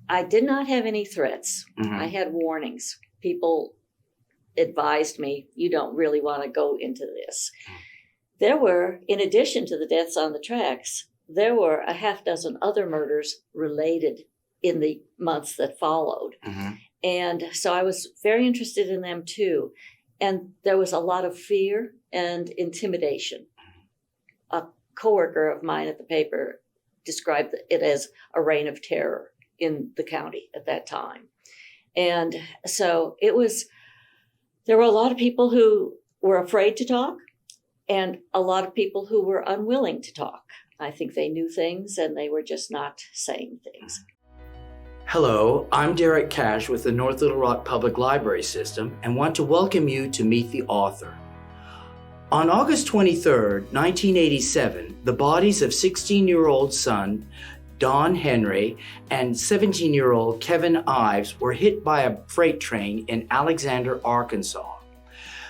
I did not have any threats. Mm-hmm. I had warnings. People advised me, you don't really want to go into this. There were, in addition to the deaths on the tracks, there were a half dozen other murders related in the months that followed. Mm-hmm. And so I was very interested in them too. And there was a lot of fear and intimidation. A coworker of mine at the paper described it as a reign of terror in the county at that time. And so there were a lot of people who were afraid to talk and a lot of people who were unwilling to talk. I think they knew things and they were just not saying things. Hello, I'm Derek Cash with the North Little Rock Public Library System and want to welcome you to Meet the Author. On August 23, 1987, the bodies of 16-year-old son Don Henry and 17-year-old Kevin Ives were hit by a freight train in Alexander, Arkansas.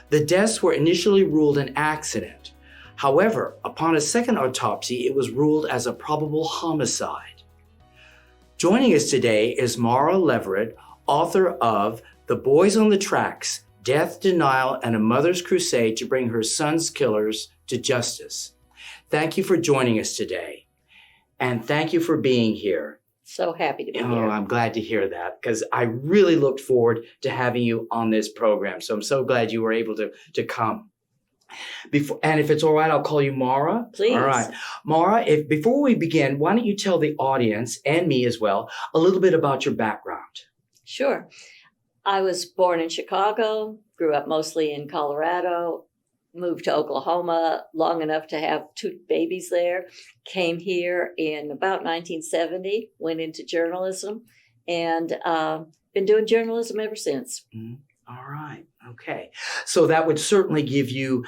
The deaths were initially ruled an accident. However, upon a second autopsy, it was ruled as a probable homicide. Joining us today is Mara Leveritt, author of The Boys on the Tracks, Death, Denial, and a Mother's Crusade to Bring Her Son's Killers to Justice. Thank you for joining us today. And thank you for being here. So happy to be here. I'm glad to hear that because I really looked forward to having you on this program. So I'm so glad you were able to come. And if it's all right, I'll call you Mara. Please. All right. Mara, before we begin, why don't you tell the audience and me as well a little bit about your background? Sure. I was born in Chicago, grew up mostly in Colorado, moved to Oklahoma long enough to have 2 babies there, came here in about 1970, went into journalism, and been doing journalism ever since. Mm-hmm. All right. Okay. So that would certainly give you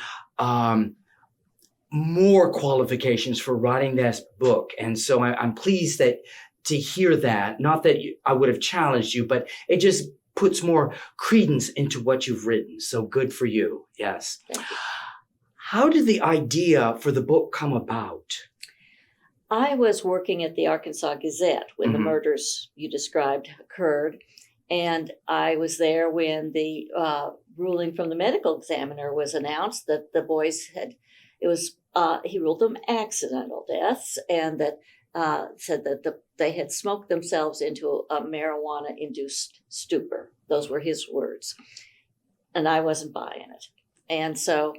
more qualifications for writing this book. And so I'm pleased to hear that. Not that I would have challenged you, but it just puts more credence into what you've written. So good for you. Yes. Thank you. How did the idea for the book come about? I was working at the Arkansas Gazette when the murders you described occurred. And I was there when the ruling from the medical examiner was announced that the boys he ruled them accidental deaths and that said that they had smoked themselves into a marijuana-induced stupor. Those were his words. And I wasn't buying it. And so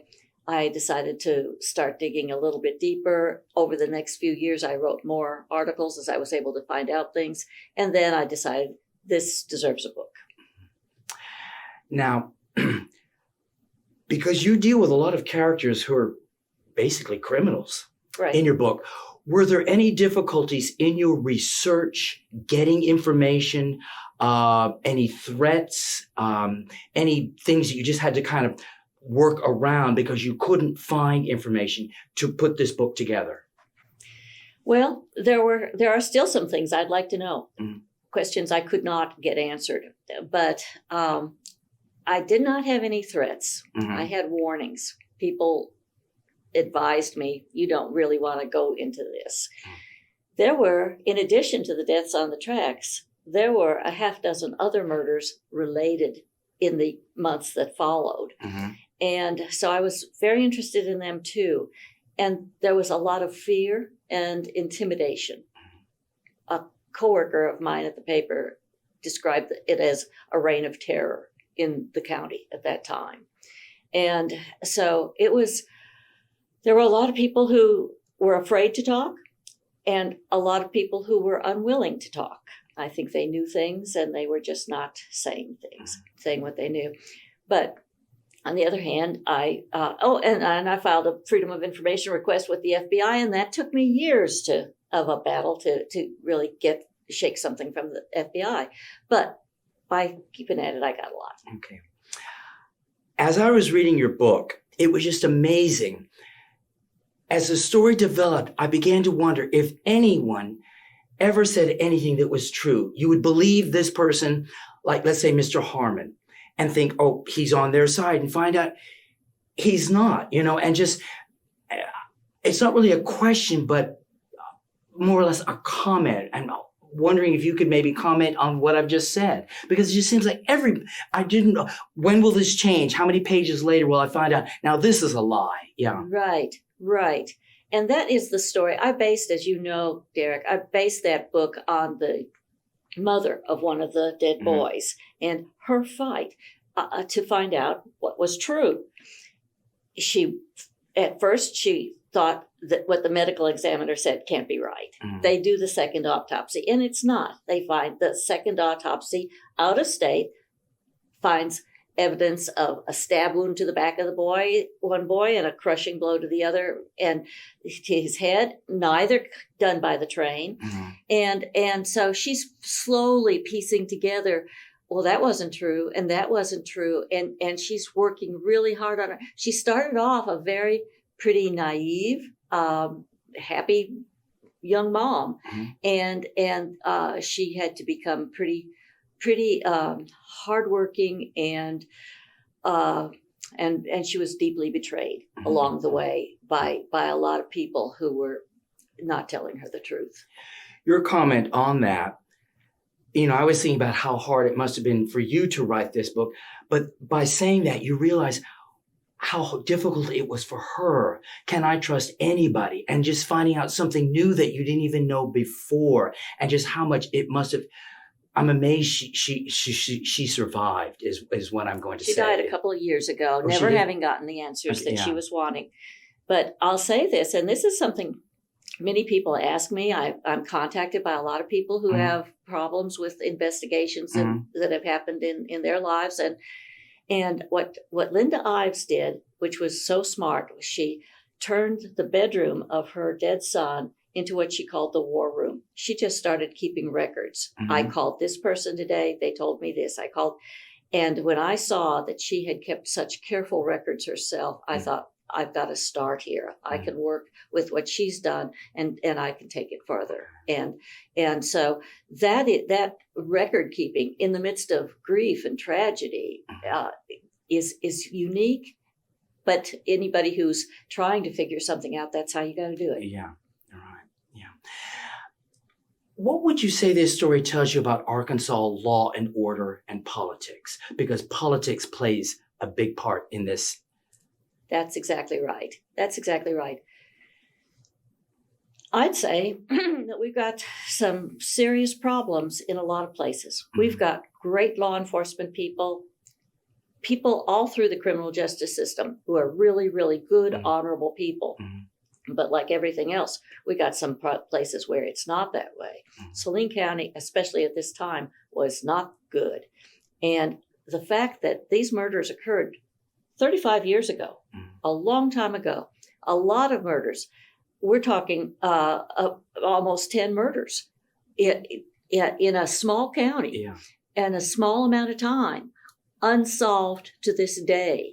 I decided to start digging a little bit deeper. Over the next few years, I wrote more articles as I was able to find out things. And then I decided this deserves a book. Now, because you deal with a lot of characters who are basically criminals in your book, were there any difficulties in your research, getting information, any threats, any things that you just had to kind of work around because you couldn't find information to put this book together? Well, there are still some things I'd like to know. Mm-hmm. Questions I could not get answered, but I did not have any threats. Mm-hmm. I had warnings. People advised me, you don't really want to go into this. There were, in addition to the deaths on the tracks, there were a half dozen other murders related in the months that followed. Mm-hmm. And so I was very interested in them too. And there was a lot of fear and intimidation. A coworker of mine at the paper described it as a reign of terror in the county at that time. And so there were a lot of people who were afraid to talk and a lot of people who were unwilling to talk. I think they knew things and they were just not saying things, saying what they knew. But on the other hand, I filed a Freedom of Information request with the FBI, and that took me years of a battle to really shake something from the FBI. But by keeping at it, I got a lot. Okay. As I was reading your book, it was just amazing. As the story developed, I began to wonder if anyone ever said anything that was true. You would believe this person, like let's say Mr. Harmon, and think, oh, he's on their side, and find out he's not, and just, it's not really a question, but more or less a comment. And wondering if you could maybe comment on what I've just said, because it just seems like I didn't know, when will this change? How many pages later will I find out, now this is a lie? Yeah. Right. And that is the story. I based, as you know, Derek, I based that book on the mother of one of the dead boys and her fight to find out what was true. At first, she thought that what the medical examiner said can't be right. They do the second autopsy, and it's not. They find the second autopsy out of state finds evidence of a stab wound to the back of one boy, and a crushing blow to the other, and to his head, neither done by the train. And so she's slowly piecing together, well, that wasn't true, and that wasn't true, and she's working really hard on it. She started off a very pretty naive, happy young mom, and she had to become pretty hardworking, and she was deeply betrayed along the way by a lot of people who were not telling her the truth. Your comment on that, I was thinking about how hard it must have been for you to write this book, but by saying that, you realize how difficult it was for her. Can I trust anybody? And just finding out something new that you didn't even know before, and just how much it must have. I'm amazed she survived is what I'm going to say. She died a couple of years ago, never having gotten the answers that she was wanting. But I'll say this, and this is something many people ask me. I'm contacted by a lot of people who have problems with investigations that have happened in their lives. And what Linda Ives did, which was so smart, was she turned the bedroom of her dead son into what she called the war room. She just started keeping records. I called this person today. They told me this. I called. And when I saw that she had kept such careful records herself, I thought, I've got to start here. I can work with what she's done, and I can take it further. And so that record keeping in the midst of grief and tragedy is unique. But anybody who's trying to figure something out, that's how you got to do it. Yeah. What would you say this story tells you about Arkansas law and order and politics? Because politics plays a big part in this. That's exactly right. I'd say that we've got some serious problems in a lot of places. We've got great law enforcement people all through the criminal justice system who are really, really good, honorable people. But like everything else, we got some places where it's not that way. Saline County, especially at this time, was not good. And the fact that these murders occurred 35 years ago, a long time ago, a lot of murders, we're talking almost 10 murders in a small county and a small amount of time, unsolved to this day.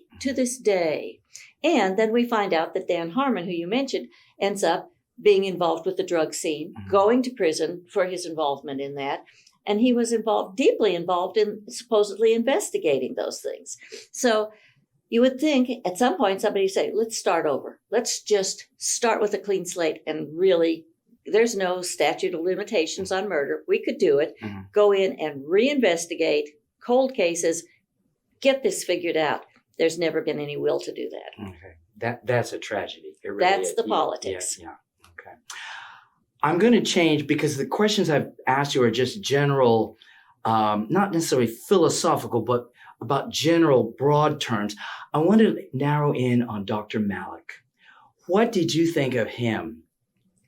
And then we find out that Dan Harmon, who you mentioned, ends up being involved with the drug scene, going to prison for his involvement in that. And he was deeply involved in supposedly investigating those things. So you would think at some point somebody would say, let's start over. Let's just start with a clean slate, and really, there's no statute of limitations on murder. We could do it, go in and reinvestigate cold cases, get this figured out. There's never been any will to do that. Okay. That's a tragedy. It really That's is. the politics. Yeah. Okay. I'm going to change, because the questions I've asked you are just general, not necessarily philosophical, but about general broad terms. I want to narrow in on Dr. Malik. What did you think of him?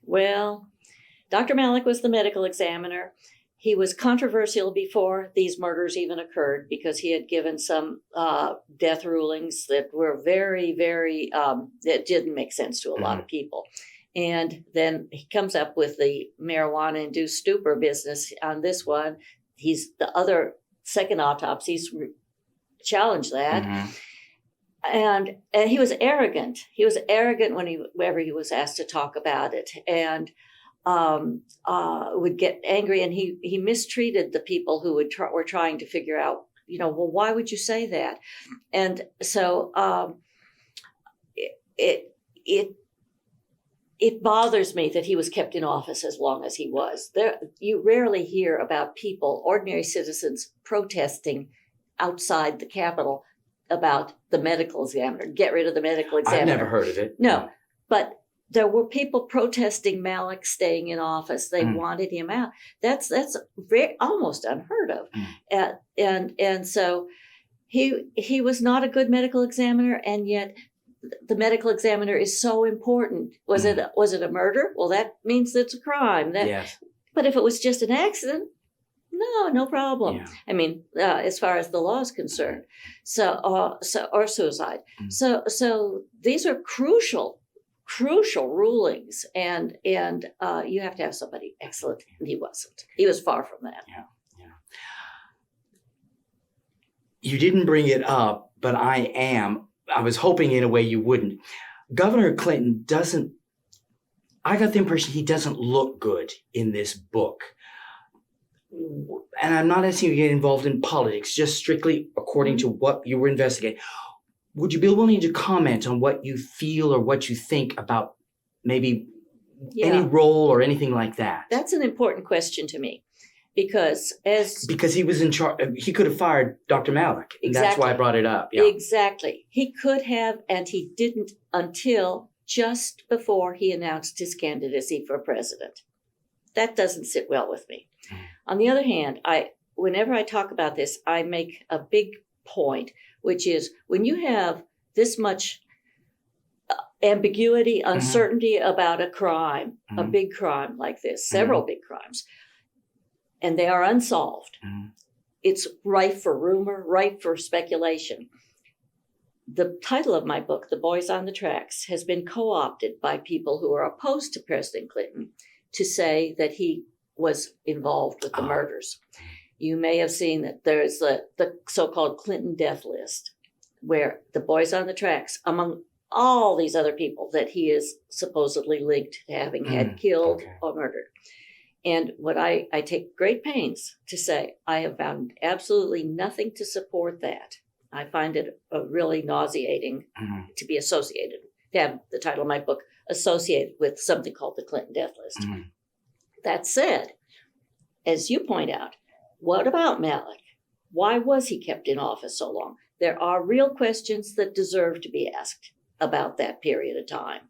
Well, Dr. Malik was the medical examiner. He was controversial before these murders even occurred because he had given some death rulings that were very, very, that didn't make sense to a lot of people. And then he comes up with the marijuana-induced stupor business on this one. The other second autopsies challenged that. And he was arrogant. He was arrogant whenever he was asked to talk about it, and would get angry, and he mistreated the people who were trying to figure out, well, why would you say that? And so it bothers me that he was kept in office as long as he was. You rarely hear about people, ordinary citizens, protesting outside the Capitol about the medical examiner. Get rid of the medical examiner. I've never heard of it. No, but there were people protesting Malik staying in office. They wanted him out. That's almost unheard of. And so he was not a good medical examiner, and yet the medical examiner is so important. Was it a murder? Well, that means it's a crime. Yes. But if it was just an accident, no problem. Yeah. I mean, as far as the law is concerned, or suicide. So these are crucial rulings, and you have to have somebody excellent, and he wasn't. He was far from that. Yeah. You didn't bring it up, but I was hoping in a way you wouldn't. Governor Clinton I got the impression he doesn't look good in this book. And I'm not asking you to get involved in politics, just strictly according to what you were investigating. Would you be willing to comment on what you feel or what you think about maybe any role or anything like that? That's an important question to me, because he was in charge. He could have fired Dr. Malik. And Exactly. That's why I brought it up. Yeah. Exactly. He could have, and he didn't until just before he announced his candidacy for president. That doesn't sit well with me. On the other hand, whenever I talk about this, I make a big point, which is when you have this much ambiguity, uncertainty about a crime, a big crime like this, several big crimes, and they are unsolved, it's rife for rumor, rife for speculation. The title of my book, The Boys on the Tracks, has been co-opted by people who are opposed to President Clinton to say that he was involved with the murders. You may have seen that there's the so-called Clinton death list, where the Boys on the Tracks, among all these other people that he is supposedly linked to having had killed or murdered. And what I take great pains to say, I have found absolutely nothing to support that. I find it really nauseating to be associated, to have the title of my book associated with something called the Clinton death list. That said, as you point out, what about Malik? Why was he kept in office so long? There are real questions that deserve to be asked about that period of time.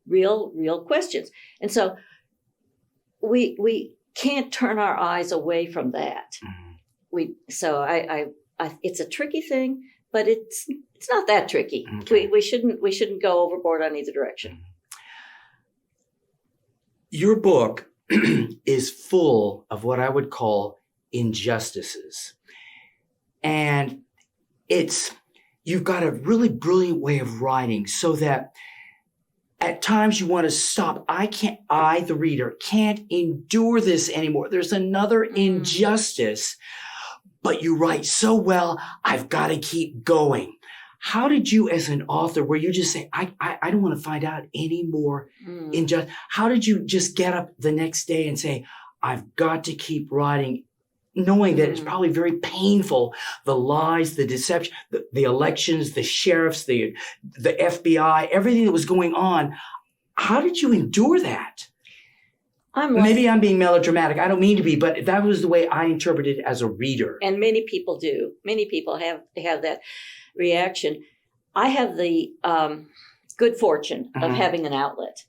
Real questions. And so we can't turn our eyes away from that. It's a tricky thing, but it's not that tricky. Okay. We shouldn't go overboard on either direction. Your book is full of what I would call injustices. And you've got a really brilliant way of writing so that at times you want to stop. The reader, can't endure this anymore. There's another injustice, but you write so well, I've got to keep going. How did you, as an author, where you just say, I don't want to find out any more injustice? How did you just get up the next day and say, I've got to keep writing, knowing that it's probably very painful, the lies, the deception, the elections, the sheriffs, the FBI, everything that was going on. How did you endure that? Maybe I'm being melodramatic. I don't mean to be, but that was the way I interpreted it as a reader. And many people do. Many people have that reaction. I have the good fortune of having an outlet,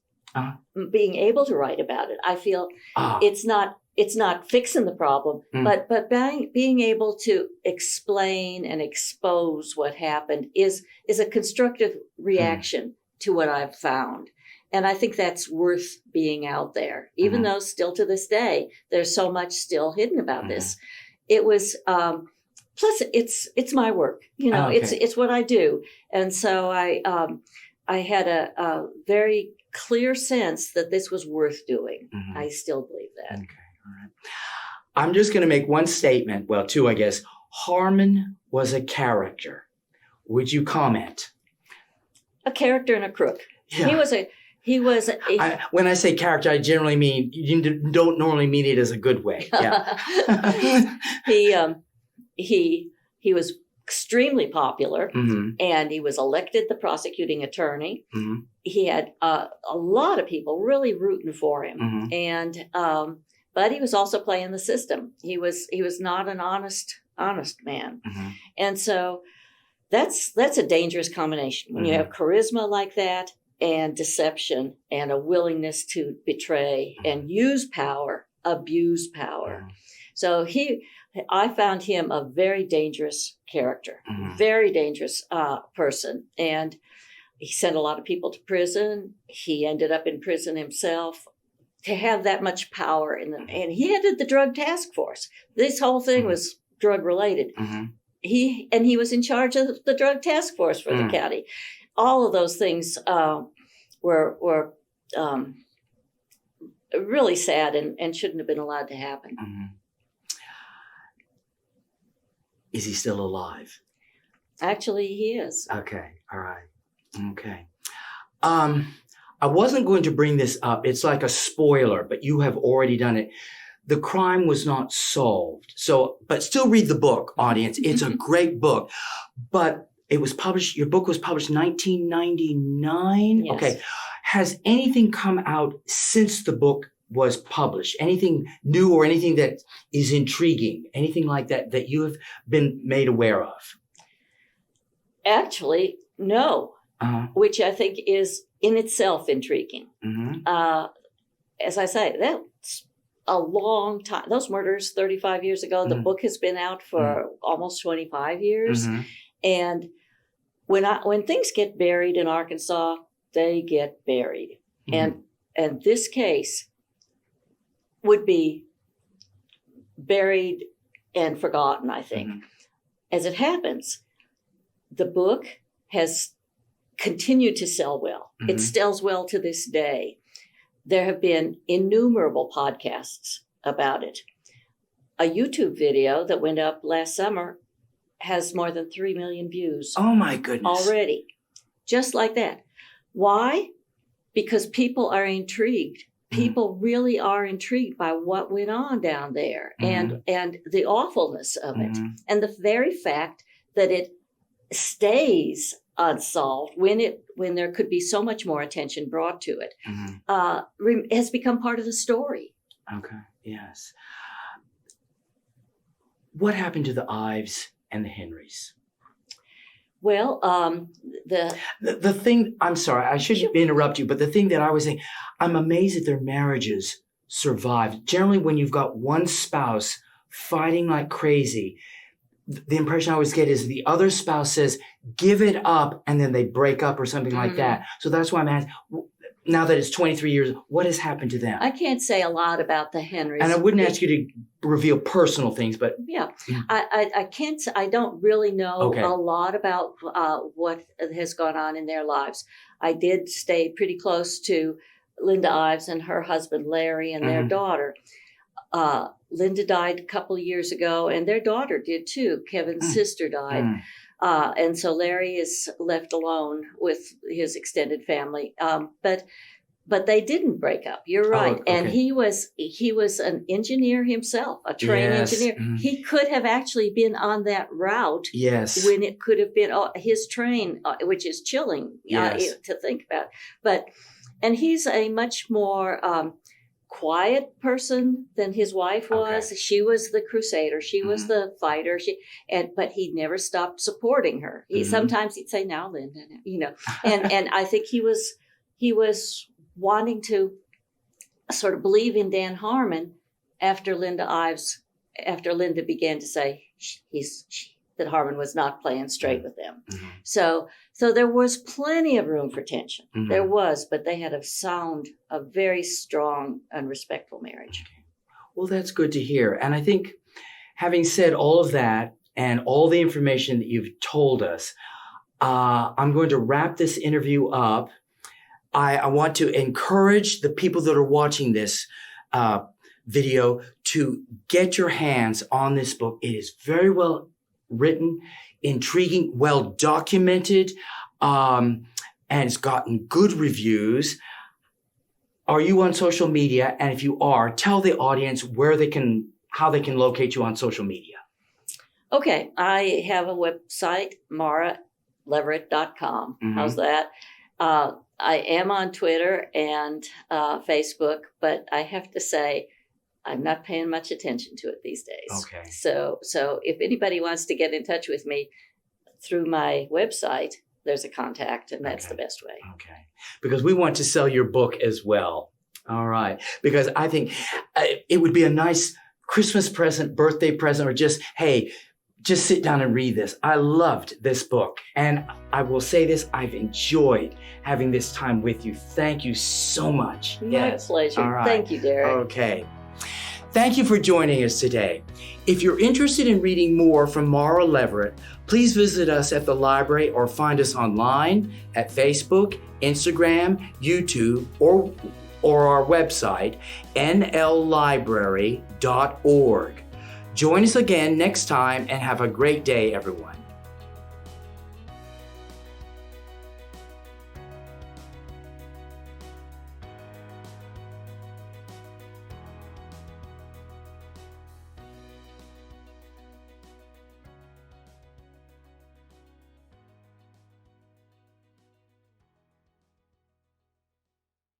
being able to write about it. I feel it's not fixing the problem, but being able to explain and expose what happened is a constructive reaction to what I've found. And I think that's worth being out there, even though still to this day, there's so much still hidden about this. It was, plus it's my work, it's what I do. And so I had a very clear sense that this was worth doing. I still believe that. Okay, all right. I'm just going to make one statement. Well, two, I guess. Harmon was a character. Would you comment? A character and a crook. Yeah. He was when I say character, I generally mean, you don't normally mean it as a good way. Yeah. he was extremely popular, Mm-hmm. and he was elected the prosecuting attorney. Mm-hmm. He had a lot of people really rooting for him, Mm-hmm. and but he was also playing the system. He was not an honest man, Mm-hmm. and so that's a dangerous combination when you have charisma like that and deception and a willingness to betray and use power, abuse power. So I found him a very dangerous character, very dangerous person. And he sent a lot of people to prison. He ended up in prison himself. To have that much power, and he headed the drug task force. This whole thing was drug related. He was in charge of the drug task force for the county. All of those things were really sad and shouldn't have been allowed to happen. Is he still alive? Actually, he is. Okay. All right. Okay. I wasn't going to bring this up. It's like a spoiler, but you have already done it. The crime was not solved. So, but still read the book, audience. It's a great book. But it was published, your book was published 1999? Yes. Okay. Has anything come out since the book was published? Anything new or anything that is intriguing? Anything like that you have been made aware of? Actually, no. Which I think is in itself intriguing. As I say, that's a long time. Those murders 35 years ago, the book has been out for almost 25 years. And when things get buried in Arkansas, they get buried. And this case would be buried and forgotten, I think. As it happens, the book has continued to sell well. It sells well to this day. There have been innumerable podcasts about it. A YouTube video that went up last summer has more than 3 million views. Oh my goodness. Already. Just like that. Why? Because people are intrigued. People really are intrigued by what went on down there and the awfulness of it. And the very fact that it stays unsolved when there could be so much more attention brought to it has become part of the story. Okay. Yes. What happened to the Ives and the Henrys? Well, the thing, I'm sorry, I shouldn't interrupt you, but the thing that I was saying, I'm amazed that their marriages survived. Generally, when you've got one spouse fighting like crazy, the impression I always get is the other spouse says, give it up, and then they break up or something like that. So that's why I'm asking, now that it's 23 years, what has happened to them? I can't say a lot about the Henrys. And I wouldn't ask you to reveal personal things, but... Yeah, I can't, I don't really know a lot about what has gone on in their lives. I did stay pretty close to Linda Ives and her husband, Larry, and their daughter. Linda died a couple of years ago, and their daughter did too. Kevin's sister died. And so Larry is left alone with his extended family. But they didn't break up. You're right. Oh, okay. And he was an engineer himself, a trained engineer. He could have actually been on that route when it could have been his train, which is chilling to think about. And he's a much more quiet person than his wife was. Okay. She was the crusader. She was the fighter. But he never stopped supporting her. Sometimes he'd say, "Now, Linda," and I think he was wanting to sort of believe in Dan Harmon after Linda began to say that Harmon was not playing straight with them. So there was plenty of room for tension. There was, but they had a very strong and respectful marriage. Okay. Well, that's good to hear. And I think having said all of that and all the information that you've told us, I'm going to wrap this interview up. I want to encourage the people that are watching this video to get your hands on this book. It is very well written, intriguing, well documented, and it's gotten good reviews. Are you on social media? And if you are, tell the audience how they can locate you on social media. Okay, I have a website, maraleveritt.com. Mhm. How's that? I am on Twitter and Facebook, but I have to say, I'm not paying much attention to it these days. Okay. So if anybody wants to get in touch with me through my website, there's a contact, and that's Okay. the best way. Okay. Because we want to sell your book as well. All right. Because I think it would be a nice Christmas present, birthday present, or just, hey, just sit down and read this. I loved this book. And I will say this, I've enjoyed having this time with you. Thank you so much. My pleasure. All right. Thank you, Derek. Okay. Thank you for joining us today. If you're interested in reading more from Mara Leveritt, please visit us at the library or find us online at Facebook, Instagram, YouTube, or our website, nllibrary.org. Join us again next time and have a great day, everyone.